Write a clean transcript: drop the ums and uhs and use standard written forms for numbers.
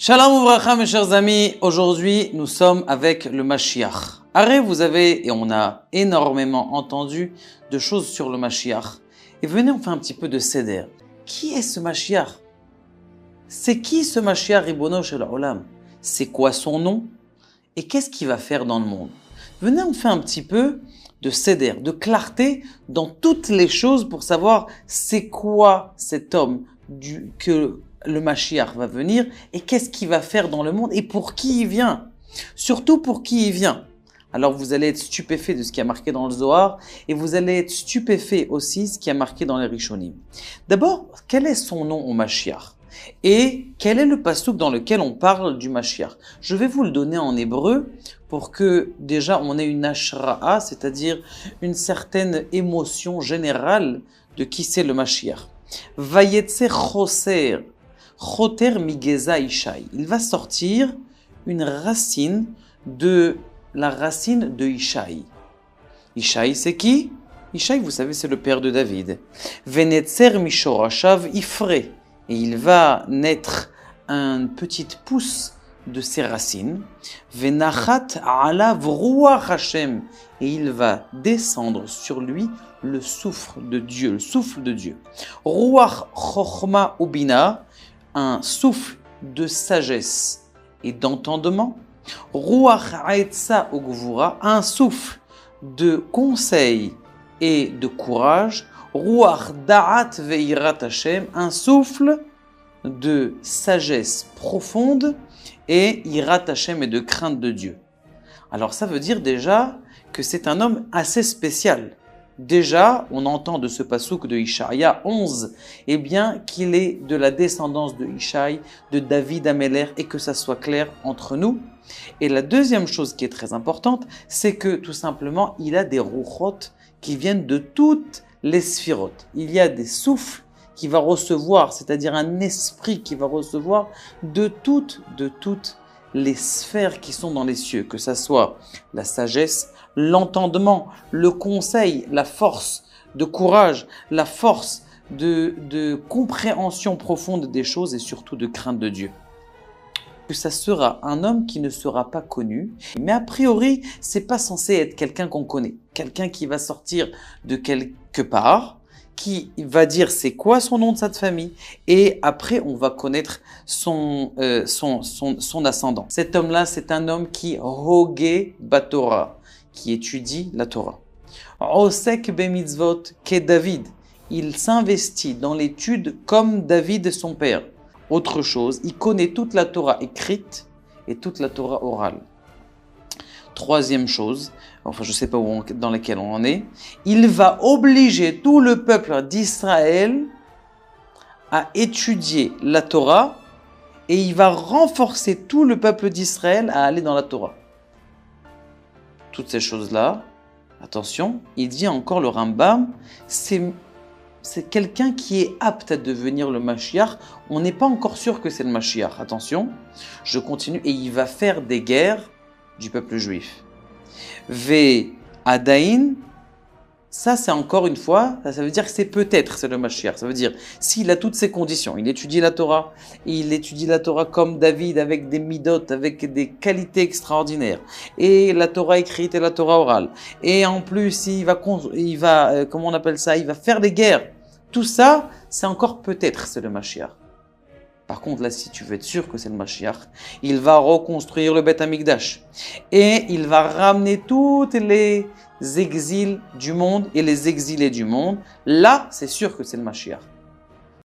Shalom Ouvracha mes chers amis, aujourd'hui nous sommes avec le Mashiach. Arrête, vous avez, et on a énormément entendu de choses sur le Mashiach. Et venez, on fait un petit peu de seder. Qui est ce Mashiach? C'est qui ce Mashiach Ribono Shel Olam? C'est quoi son nom? Et qu'est-ce qu'il va faire dans le monde? Venez, on fait un petit peu de seder, de clarté dans toutes les choses pour savoir c'est quoi cet homme que le Mashiach va venir et qu'est-ce qu'il va faire dans le monde et pour qui il vient. Surtout pour qui il vient. Alors vous allez être stupéfait de ce qui a marqué dans le Zohar et vous allez être stupéfait aussi de ce qui a marqué dans les Rishonim. D'abord, quel est son nom au Mashiach? Et quel est le pasuk dans lequel on parle du Mashiach? Je vais vous le donner en hébreu pour que déjà on ait une ashra'a, c'est-à-dire une certaine émotion générale de qui c'est le Mashiach. Vayetse choser, choter migeza Ishai. Il va sortir une racine de la racine de Ishai. Ishai c'est qui? Ishai, vous savez, c'est le père de David. Venetzer mishorashav ifre. Et il va naître une petite pousse de ses racines. Venachat alav ruach Hashem. Et il va descendre sur lui le souffle de Dieu, le souffle de Dieu. Ruach chochma ubina, un souffle de sagesse et d'entendement. Ruach haetza ugvura, un souffle de conseil et de courage. Ruach da'at veirat Hashem, un souffle de sagesse profonde et irat Hashem et de crainte de Dieu. Alors ça veut dire déjà que c'est un homme assez spécial. Déjà, on entend de ce pasuk de Ishaïa 11, eh bien qu'il est de la descendance de Ishaï, de David Améler, et que ça soit clair entre nous. Et la deuxième chose qui est très importante, c'est que tout simplement, il a des ruchot qui viennent de toutes les sphirotes. Il y a des souffles qu'il va recevoir, c'est-à-dire un esprit qui va recevoir de toutes les sphères qui sont dans les cieux, que ça soit la sagesse, l'entendement, le conseil, la force de courage, la force de compréhension profonde des choses et surtout de crainte de Dieu. Que ça sera un homme qui ne sera pas connu, mais a priori, c'est pas censé être quelqu'un qu'on connaît, quelqu'un qui va sortir de quelque part, qui va dire c'est quoi son nom de sa famille, et après on va connaître son ascendant. Cet homme-là, c'est un homme qui hoge batora, qui étudie la Torah. Osek bemitzvot ke David, il s'investit dans l'étude comme David son père. Autre chose, il connaît toute la Torah écrite et toute la Torah orale. Troisième chose, enfin je ne sais pas dans laquelle on en est, il va obliger tout le peuple d'Israël à étudier la Torah et il va renforcer tout le peuple d'Israël à aller dans la Torah. Toutes ces choses-là, attention, il dit encore le Rambam, c'est quelqu'un qui est apte à devenir le Mashiach. On n'est pas encore sûr que c'est le Mashiach. Attention, je continue. Et il va faire des guerres du peuple juif. Ve Adain, ça c'est encore une fois, ça veut dire que c'est le Mashiach. Ça veut dire, s'il a toutes ces conditions, il étudie la Torah, comme David avec des midot, avec des qualités extraordinaires, et la Torah écrite et la Torah orale, et en plus il va comment on appelle ça, il va faire des guerres. Tout ça, c'est encore c'est le Mashiach. Par contre, là, si tu veux être sûr que c'est le Mashiach, il va reconstruire le Beth Amikdash. Et il va ramener toutes les exils du monde et les exilés du monde. Là, c'est sûr que c'est le Mashiach.